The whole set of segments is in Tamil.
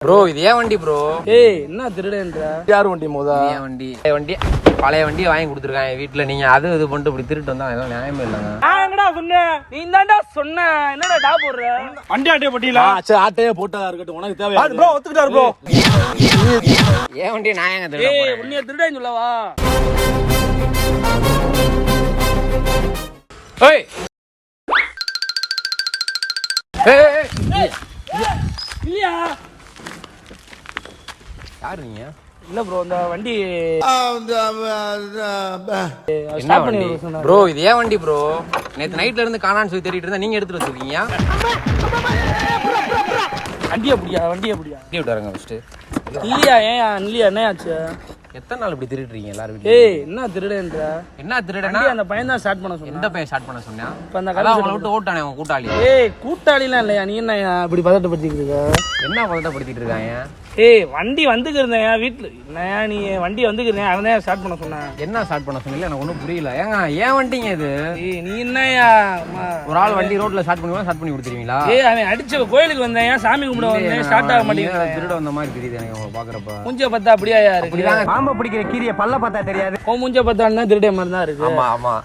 ப்ரோ இது ஏன் வண்டி ப்ரோ? ஏய் என்ன திருடன்ற? யார் வண்டி மோதா? ஏன் வண்டி? வண்டி பழைய வண்டி வாங்கி கொடுத்துருக்காங்க வீட்டுல. நீங்க அது இது பண்ணிட்டு இப்படி திருட்டு வந்தா அதெல்லாம் நியாயமே இல்லைங்க. நான் எங்கடா சொன்னேன்? நீ தான்டா சொன்ன. என்னடா டா போடுற? வண்டி ஆட்டைய போட்டீங்களா? சரி ஆட்டையே போட்டதா இருக்கட்டும். உனக்கு தேவையா ப்ரோ? ஒத்துக்கிட்டாரு ப்ரோ. ஏன் வண்டி நான் எங்க திருட ஏய் போறேன்? உன்னைய திருடன்னு சொல்லவா? ஏய் ஏய் இல்லையா? யாரு நீங்க? இல்ல ப்ரோ இந்த வண்டி என்ன ஸ்டார்ட் பண்ணி வண்டி சொன்னாரு. ப்ரோ? இது ஏன் வண்டி ப்ரோ? நேத்து நைட்ல இருந்து காணான்னு சொல்லி தேடிட்டு இருந்தா நீங்க எடுத்துட்டு வச்சிருக்கீங்க. வண்டியை பிடியா? வண்டியை பிடியா? வண்டி விட்டாருங்க ஃபர்ஸ்ட். இல்லையா? ஏன் இல்லையா? என்ன ஆச்சு? எத்தனை நாள் இப்படி திருடுறீங்க எல்லாரும் வீட்டுல? ஏய் என்ன திருடன்ற? என்ன திருடனா? வண்டி அந்த பையன் தான் ஸ்டார்ட் பண்ண சொன்னான். எந்த பையன் ஸ்டார்ட் பண்ண சொன்னா? இப்ப அந்த அதான் அவங்கள விட்டு ஓட்டானே உங்க கூட்டாளி. ஏய் கூட்டாளிலாம் இல்லையா? நீ என்ன இப்படி பதட்டப்படுத்திட்டு இருக்க? என்ன பதட்டப்படுத்திட்டு இருக்காங்க? ஏய் வண்டி வந்துக்கிருந்தேன் வீட்டுல. என்னையா நீ வண்டி வந்துக்கிருந்தேன் அவன் தான் ஸ்டார்ட் பண்ண சொன்னேன். என்ன ஸ்டார்ட் பண்ண சொன்னீங்க? எனக்கு ஒன்றும் புரியல. ஏங்க ஏன் வண்டிங்க இது? ஏய் நீ என்னையா ஒரு ஆள் வண்டி ரோட்ல ஸ்டார்ட் பண்ணுவா ஸ்டார்ட் பண்ணி கொடுத்துருவீங்களா? ஏய் அவன் அடிச்ச கோயிலுக்கு வந்தேன் சாமி கும்பிட வந்தேன் ஸ்டார்ட் ஆக மாட்டேங்குது. திருட வந்த மாதிரி தெரியுது எனக்கு உங்களை பாக்குறப்ப. மூஞ்ச பார்த்தா அப்படியா இருக்கு? பாம்பை பிடிக்கிற கீரிய பல்ல பார்த்தா தெரியாது. உன் மூஞ்ச பார்த்தான்னா திருடே மாதிரி தான் இருக்கு. ஆமா ஆமா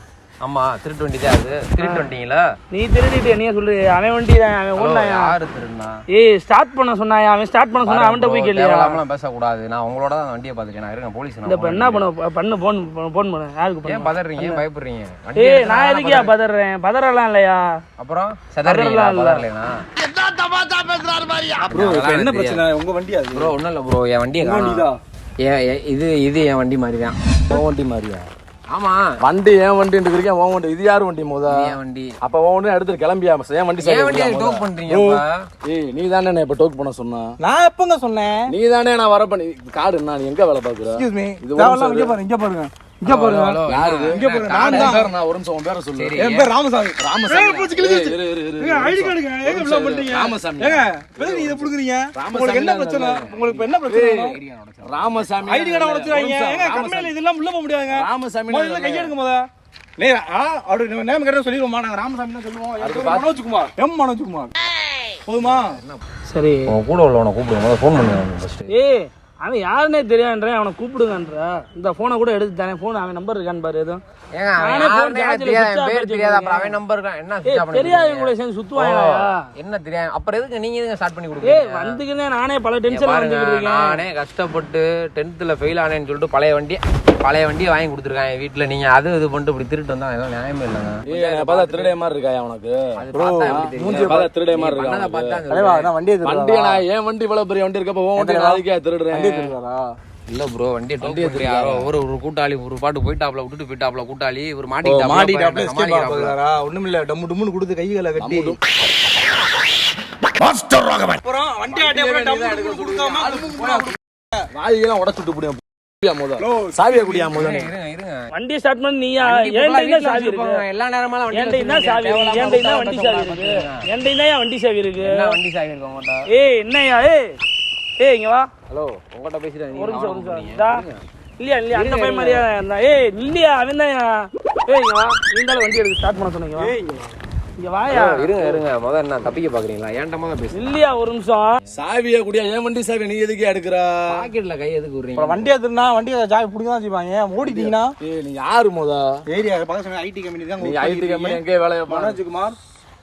ஆமா திருட்டு வண்டி தான் அது. திருட்டு வண்டிங்களா? நீ திருடிட்டு என்னைய சொல்லு? அவன் வண்டி தான் அவன் ஓடுனாயா? யாரு திருடுனா? ஏய் ஸ்டார்ட் பண்ண சொன்னாயா? அவன் ஸ்டார்ட் பண்ண சொன்னா அவன்கிட்ட போய் கேளியா? தேவையில்லாமலாம் பேசக்கூடாது. நான் உங்களோட தான் வண்டியை பார்த்துட்டேன். நான் இருக்கேன் போலீஸ். இந்த இப்ப என்ன பண்ணு போன் பண்ணு யாருக்கு பண்ணு? ஏன் பதறீங்க? ஏன் பயப்படுறீங்க? ஏய் நான் எதுக்கியா பதறேன்? பதறலாம் இல்லையா? அப்புறம் செதறீங்களா? பதறலைனா ப்ரோ என்ன பிரச்சனை? உங்க வண்டி அது ப்ரோ? ஒன்றும் இல்லை ப்ரோ. என் வண்டியை காணோம். இது என் வண்டி மாதிரி தான். உன் வண்டி மாதிரியா? ஆமா வண்டி ஏன் வண்டின்னு இருக்கீங்க. உன் வண்டி இது யாரு வண்டி மோதா? என் வண்டி. அப்ப உன் வண்டி எடுத்து கிளம்பியா? ஏன் வண்டி என் வண்டியை டோக் பண்றீங்க? ஏய் நீ தானே என்ன இப்ப டோக் பண்ண சொன்னா? நான் எப்பங்க சொன்னேன்? நீ தானே நான் வர பண்ணி கார்டு என்ன? நீ எங்க வேலை பாக்குற? Excuse me. இது ஒரு நிமிஷம் இங்க பாருங்க இங்க பாருங்க. இங்க பாருங்க. யாரு இது? இங்க பாருங்க. நான் தான். நான் ஒரு நிமிஷம் உன் பேரை சொல்லு. என் பேர் ராமசாமி. ராமசாமி. ஏங்க ஐடி கார்டுங்க. ஏங்க இவ்ளோ பண்றீங்க? ராமசாமி. ஏங்க எதுக்கு நீ இத புடுங்குறீங்க? உங்களுக்கு என்ன பிரச்சனை? உங்களுக்கு என்ன பிரச்சனை? ராமசாமி. ஐடி கார்டு உடைச்சிராங்க. ஏங்க கம்பெனில இதெல்லாம் உள்ள போக முடியாதுங்க. ராமசாமி. முதல்ல கையெடுங்க முத. நேரா அவரு நேம் கரெக்ட்டா சொல்லிடுவோமா? நாங்க ராமசாமி தான் சொல்லுவோம். மனோஜ்குமார். மனோஜ்குமார். போதுமா? சரி. உன் கூட உள்ளவனை கூப்பிடுங்க. ஃபோன் பண்ணுங்க ஃபர்ஸ்ட். ஏய் அவன் யாருன்னே தெரியாதுன்றேன். அவனை கூப்பிடுங்கன்ற. இந்த போனை கூட எடுத்து தானே. போன் அவன் நம்பர் இருக்கான்னு பாரு. எதுவும் ஏங்க அவன் பேர் தெரியாது. அப்புறம் அவன் நம்பர் என்ன தெரியாது. கூட சேர்ந்து சுத்துவாங்களா? என்ன தெரியாது. அப்புறம் எதுக்கு நீங்க எதுக்கு ஸ்டார்ட் பண்ணி கொடுக்குறீங்க? ஏய் வந்துக்கினே நானே பல டென்ஷன்ல வந்துக்கிட்டு இருக்கேன். நானே கஷ்டப்பட்டு 10th ஃபெயில் ஆனேன்னு சொல்லிட்டு பழைய வண்டி வாங்கி கொடுத்துருக்காங்க வீட்டுல. நீங்க அது இது பண்ணிட்டு இப்படி திருட்டு வந்தா அதெல்லாம் நியாயமே இல்லைங்க. ஏய் பார்த்தா திருடே மாதிரி இருக்காயா உனக்கு? மூஞ்சி பார்த்தா திருடே மாதிரி இருக்கா? வண்டி நான் ஏன் வண்டி இவ்வளவு பெரிய வண்டி இருக்கப்ப உன் வண்டி நாளைக்கே திருடுறேன். இல்ல ப்ரோ வண்டியை டோக் பண்ணி யாரோ ஒரு கூட்டாளி ஒரு பாட்டு போயிட்டாப்ல விட்டுட்டு போயிட்டாப்ல கூட்டாளி ஒரு மாட்டிட்டாப்ல. ஒண்ணுமில்ல டம்மு டம்முன்னு கொடுத்து கைகளை கட்டி அப்புறம் வண்டி வாயிலாம் உடச்சுட்டு போடுவேன். சாவியா குடியா முதல்ல? வண்டி ஸ்டார்ட் பண்ணி நீயா? ஏன்டா சாவி இருக்கு? எல்லா நேரமால வண்டி சாவி இருக்கு. ஏன்டா வண்டி சாவி இருக்கு? ஏன்டா வண்டி சாவி இருக்கு? என்ன வண்டி சாவி இருக்கு உங்கள்ட்ட? ஏய் என்னையா? ஏய் இங்க வா. ஹலோ உங்கள்ட்ட பேசிட்டு ஒரு நிமிஷம். இல்லையா அந்த பையன் மாதிரியா இருந்தா? ஏய் இல்லையா அவன் தான். ஏய் இங்க வா. நீங்க வண்டி எடுத்து ஸ்டார்ட் பண்ண சொன்னீங்க. இங்க வாயா. இருங்க முதல்ல என்ன தப்பிக்க பாக்குறீங்களா? ஏன்ட்ட முதல்ல பேசு. இல்லையா ஒரு நிமிஷம். சாவியா குடியா? ஏன் வண்டி சாவி நீ எதுக்கு எடுக்கிற? பாக்கெட்ல கை எதுக்கு விடுறீங்க? வண்டியை திருநா வண்டியை சாவி பிடிக்க தான் செய்வாங்க. ஓடிட்டீங்கன்னா நீ யாரு மோதா? ஏரியா பக்கத்துல ஐடி கம்பெனி தான். நீ ஐடி கம்பெனி எங்கே வேலை? மனோஜ்குமார்.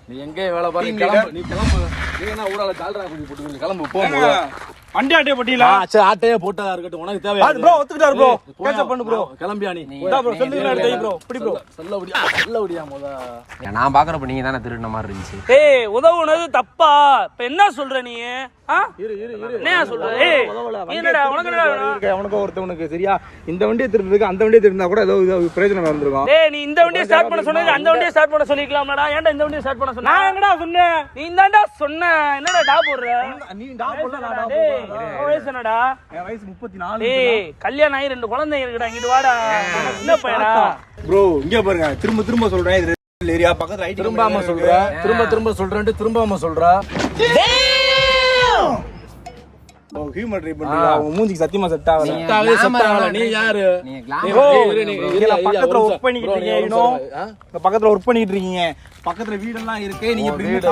நீ எங்கே வேலை பாரு? நீ கிளம்பு. நீ என்ன ஊடால ஜால்ரா குடி போட்டு கிளம்பு போங்க. வண்டி ஆட்டைய போட்டீங்களா? சரி ஆட்டையே போட்டதா இருக்கட்டும். உனக்கு தேவையா ப்ரோ? ஒத்துக்கிட்டாரு ப்ரோ. கேட்ச் பண்ணு ப்ரோ. கிளம்பியா நீ? ப்ரோ சொல்லுங்க எடுத்து ப்ரோ. இப்படி ப்ரோ சொல்லவுடியா மோதா? நான் பாக்குறப்ப நீங்க தானே திருடின மாதிரி இருந்துச்சு. ஏய் உதவுனது தப்பா? இப்ப என்ன சொல்ற நீ? என்ன சொல்ற? ஏய் என்னடா உனக்கு ஒருத்தவனுக்கு சரியா இந்த வண்டியை திருடுறதுக்கு அந்த வண்டியை திருந்தா கூட ஏதோ பிரயோஜனம் வந்திருக்கும். டேய் நீ இந்த வண்டியை ஸ்டார்ட் பண்ண சொன்னது அந்த வண்டியை ஸ்டார்ட் பண்ண சொல்லிக்கலாம்டா. ஏன்டா இந்த வண்டியை ஸ்டார்ட் பண்ண சொன்ன? நான் எங்கடா சொன்னேன்? நீ தான்டா சொன்ன. என்னடா டா போடுற? நீ டா போடல நான் டா போடுறேன். வயசு என்னடா? என் வயசு 34. டேய் கல்யாணம் ஆகி 2 குழந்தைங்க இருக்குடா. இங்கிட்டு வாடா. என்ன பையனா? ப்ரோ இங்க பாருங்க. திரும்ப சொல்றேன். இது ஏரியா பக்கத்துல ஐடி திரும்பாம சொல்ற. திரும்ப சொல்றேன்ட்டு திரும்பாம சொல்ற. ஹியூமன் ட்ரை பண்றீங்க அவங்க மூஞ்சிக்கு சத்தியமா செட் ஆகல நீ யாரு பக்கத்துல ஒர்க் பண்ணிக்கிட்டு இருக்கீங்க பக்கத்துல ஒர்க் பண்ணிட்டு இருக்கீங்க பக்கத்துல வீடெல்லாம் இருக்கு நீங்க இப்படி வீடு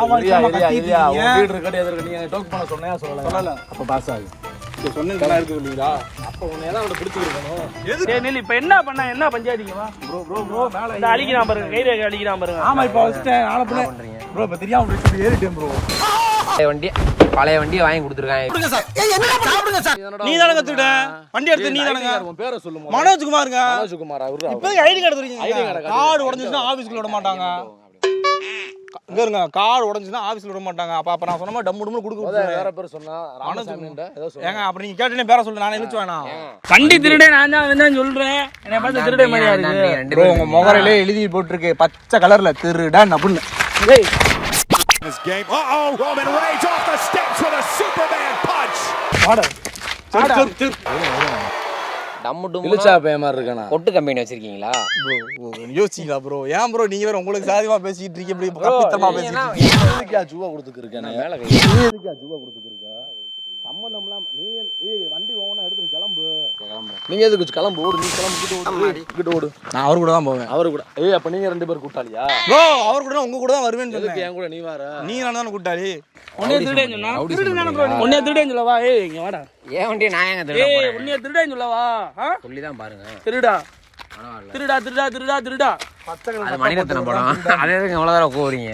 இருக்கட்டும் எது இருக்கு நீங்க டோக் பண்ண சொன்னையா சொல்லல அப்ப பாஸ் ஆகு சொன்னதுலாம் இருக்கு இல்லீங்களா அப்ப உன்னை தான் அவனை பிடிச்சிருக்கணும் டேய் நில்லு இப்ப என்ன பண்ண என்ன பஞ்சாயத்துக்கு வா ப்ரோ மேல அழிக்கிறான் பாருங்க கை ரேகை அழிக்கிறான் பாருங்க ஆமா இப்ப வச்சிட்டேன் ஆள பண்ண ப்ரோ இப்ப தெரியாம இப்படி ஏறிட்டேன் ப்ரோ பழைய வண்டியை வாங்கி கொடுத்துருக்காங்க. நீ தானே கத்துக்கிட்ட வண்டி எடுத்து நீ தானங்க உன் பேரை சொல்லுமா மனோஜ்குமாருங்க மனோஜ்குமார் அவரு இப்போ ஐடி கார்டு எடுத்துறீங்க கார்டு உடைஞ்சிச்சுனா ஆபீஸ்க்குள்ள விட மாட்டாங்க இங்க இருங்க கார்டு உடைஞ்சிச்சுனா ஆபீஸ்ல விட மாட்டாங்க அப்ப நான் சொன்னமா டம்மு டம்மு குடுக்க வேற பேர் சொன்னா ராமசாமின்ற ஏதோ சொல்லுங்க ஏங்க அப்ப நீங்க கேட்டனே பேரை சொல்லு நானே இழுச்சு வேணாம் வண்டி திருடே நான் தான் சொல்றேன் என்ன பார்த்து திருடே மாதிரியா இருக்கு ப்ரோ உங்க முகரையிலே எழுதி போட்டுருக்கு பச்சை கலர்ல திருடன் அப்படின்னு டேய் This game. Roman Reigns off the steps with a Superman punch. இழுச்சா பைய மாதிரி இருக்கானா கொட்டு கம்பெனி வச்சிருக்கீங்களா? யோசிச்சீங்களா ப்ரோ ஏன் ப்ரோ நீங்க வேற உங்களுக்கு சாதியமா பேசிட்டு இருக்கீங்க இப்படி கப்பித்தனமா பேசிட்டு எதுக்கா ஜூவா கொடுத்துக்கிருக்கேன் மேல எதுக்கா ஜூவா கொடுத்துக்கிருக்க சம்பந்தம்லாம் நீ வண்டி ஓவனா எடுத்துட்டு கிளம்பு நீங்க எதுக்கு கிளம்பு ஓடு நீ கிளம்பு ஓடு நான் அவர் கூட தான் போவேன் அவரு கூட அப்ப நீங்க ரெண்டு பேரும் கூட்டாளியா ப்ரோ அவர் கூட உங்க கூட தான் வருவேன்னு எதுக்கு சொன்னேன் என் கூட நீ வர நீ நானே கூட்டாளி உன்னைய திருடேன்னு சொன்னா திருடுதானே ப்ரோ உன்னைய திருடேன்னு சொல்லவா ஏய் இங்க வாடா ஏன் வண்டியை நான் ஏங்க திருட ஏய் போறேன்? உன்னைய திருடேன்னு சொல்லவா சொல்லிதான் பாருங்க. திருடா பரவாயில்ல. திருடா திருடா திருடா திருடா அது மணிரத்னம் படம். அதே எதுக்கு இவ்வளவு தூரம் போறீங்க?